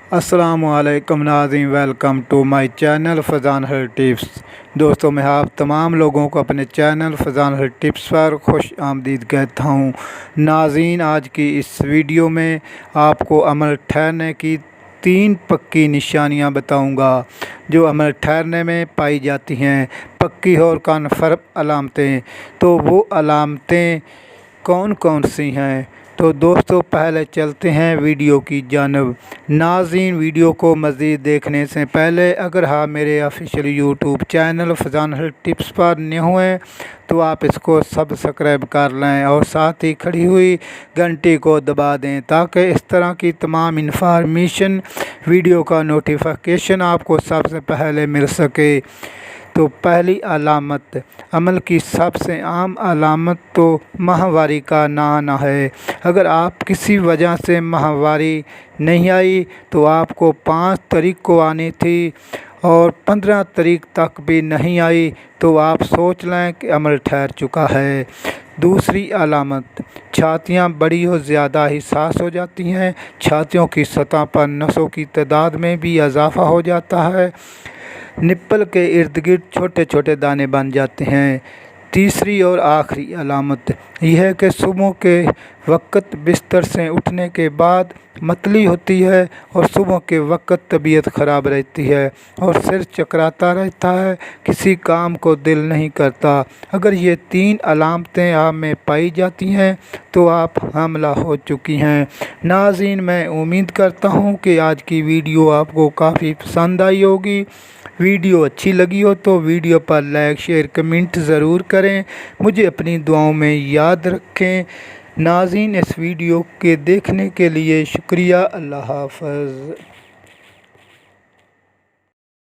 अस्सलामुअलैकुम नाज़रीन, welcome to my channel Fazan health tips. दोस्तों, मैं आप तमाम लोगों को अपने चैनल फज़ान हेल्थ टिप्स पर खुश आमदीद कहता हूँ। नाज़रीन, आज की इस वीडियो में आपको अमल ठहरने की 3 पक्की निशानियाँ बताऊँगा जो अमल ठहरने में पाई जाती हैं। पक्की और कन्फर्म अलामतें, तो वो अलामतें कौन कौन सी हैं? तो दोस्तों, पहले चलते हैं वीडियो की जानब। नाज़रीन, वीडियो को मज़ीद देखने से पहले अगर आप मेरे official YouTube channel Fazan health tips पर न्यू हैं तो आप इसको सब्सक्राइब कर लें और साथ ही खड़ी हुई घंटी को दबा दें ताकि इस तरह की तमाम इन्फॉर्मेशन वीडियो का नोटिफिकेशन आपको सबसे पहले मिल सके। तो पहली अलामत, अमल की सबसे आम अलामत तो माहवारी का ना आना है। अगर आप किसी वजह से माहवारी नहीं आई तो आपको 5 तारीख को आनी थी और 15 तारीख तक भी नहीं आई तो आप सोच लें कि अमल ठहर चुका है। दूसरी अलामत, छातियाँ बड़ी और ज़्यादा हिसास हो जाती हैं। छातियों की सतह पर नसों की तादाद में भी इजाफ़ा हो जाता है। निप्पल के इर्द गिर्द छोटे छोटे दाने बन जाते हैं। तीसरी और आखिरी अलामत यह है कि सुबह के वक़्त बिस्तर से उठने के बाद मतली होती है और सुबह के वक़्त तबीयत ख़राब रहती है और सिर चकराता रहता है, किसी काम को दिल नहीं करता। अगर ये 3 अलामतें आप में पाई जाती हैं तो आप हामिला हो चुकी हैं। नाज़रीन, मैं उम्मीद करता हूँ कि आज की वीडियो आपको काफ़ी पसंद आई होगी। वीडियो अच्छी लगी हो तो वीडियो पर लाइक शेयर कमेंट ज़रूर करें। मुझे अपनी दुआओं में याद रखें। नाज़रीन, इस वीडियो के देखने के लिए शुक्रिया। अल्लाह हाफ़िज़।